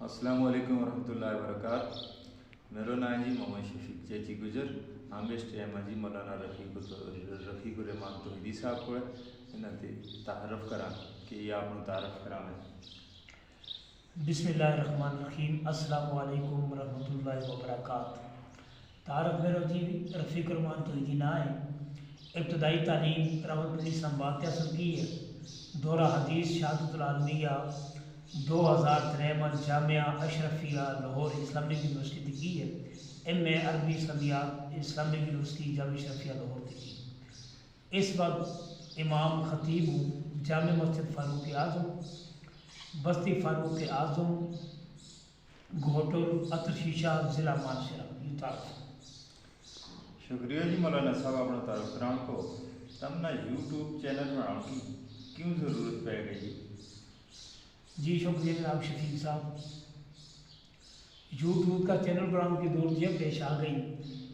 अस्सलाम वालेकुम वरहमतुल्लाहि वबरकात। मेरो नाम जी मोहम्मद शफीक चेची गुजर आमेस्ट जी मौलाना रफ़ीकुर रहमान तौहीदी साहब को इन्हें तारफ़ करा कि ये आपको तारफ़ करावें। बिस्मिल्लाहिर्रहमानिर्रहीम। अस्सलामु अलैकुम वरहमतुल्लाहि वबरकात। तारफ़ मेरो जी रफ़ीकुर रहमान तौहीदी ना है। इब्तदाई तालीम रावलपिंडी इस्लामाबाद हासिल की है। दौरा हदीस शहादतुल आलमिया 2003 जामिया अशरफिया लाहौर इस्लामिक यूनिवर्सिटी की है। एम.ए. अरबी इस्लामियात इस्लामिक यूनिवर्सिटी जामिया अशरफिया लाहौर की। इस वक्त इमाम ख़तीब हूँ जामे मस्जिद फ़ारूक आज़म बस्ती फ़ारूक आज़म घोटुल अतरशीशा ज़िला मानसरा। ये तारफ़। शुक्रिया जी मौलाना साहब अपना तारफ़ कराने को। तमना यूट्यूब चैनल बनाने की क्यों ज़रूरत पड़ गई? जी शुक्रिया जनाब शफीक साहब। यूट्यूब का चैनल बनाने की जरूरत यह पेश आ गई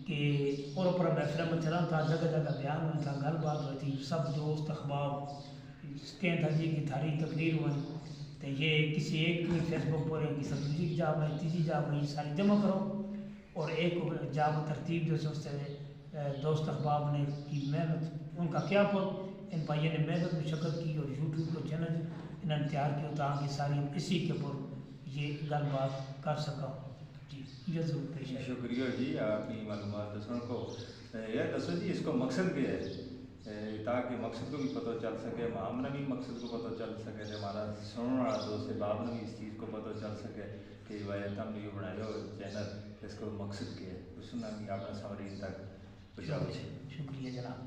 कि और पर महफिल में चला था, जगह जगह बयान हुआ था, गलबात हुई थी, सब दोस्त अखबार कहते था जी की थारी तकरीर हुई तो ये किसी एक की फेसबुक पर किसी दूसरी जा भाई तीसरी जा भाई सारी जमा करो और एक जाब तरतीब जो सोचते दोस्त अखबाब ने की मेहनत उनका क्या पद इन भाइयों ने मेहनत मुशक्क़त की और यूट्यूब को चैनल इन्होंने तैयार किया ताकि सारी इसी के ऊपर ये गलबात कर सका। जी ये ज़रूर पेश है। शुक्रिया जी आपकी मालूमात दसने को। यह दसो जी इसको मकसद क्या है ताकि मकसद को भी पता चल सके, हमने भी मकसद को पता चल सके, हमारा सुनने वाला दोस्त है बाप ने भी इस चीज़ को पता चल सके कि भाई तुमने ये बनाया चैनल इसको मकसद क्या है उसने भी अपना समरी तक पहुँचाओ। शुक्रिया जनाब।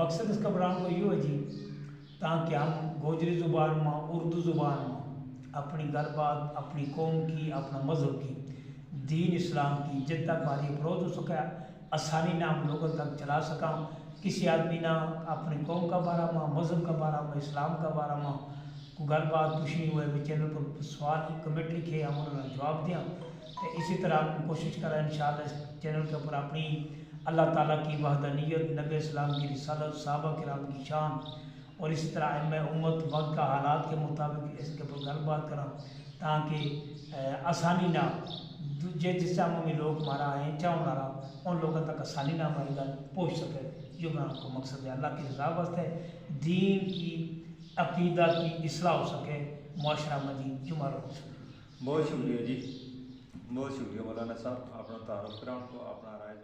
मकसद इसका बनाने को यूँ है जी ताकि हम गोजरी ज़ुबान में उर्दू ज़ुबान में अपनी गलबात अपनी कौम की अपना मज़हब की दीन इस्लाम की जितना बारी अप्रोच हो सके आसानी ना हम लोगों तक चला सका। किसी आदमी ना अपनी कौम का बारे में मज़हब का बारे में इस्लाम का बारे में को गलबात पूछनी हुए भी चैनल पर सवाल कमेंट लिखे हम उन्होंने जवाब दिया तो इसी तरह हम कोशिश करें इंशाअल्लाह इस चैनल के ऊपर अपनी अल्लाह ताला की वहदानियत नबी इस्लाम की रिसालत सहाबा किराम की शान और इसी तरह मैं उम्मत वक्त का हालात के मुताबिक इसके ऊपर गलबात करा ताकि आसानी ना जिस में लोग मारा है चाह मारा उन लोगों तक आसानी ना हमारी गल पहुँच सके। जो मैं आपको मकसद है अल्लाह की रज़ा वास्ते दीन की अकीदा की इस्लाह हो सके मुआशरा मजीद जुमार हो सके। बहुत शुक्रिया जी, बहुत शुक्रिया मौलाना साहब अपना तारुफ कराने को अपना राय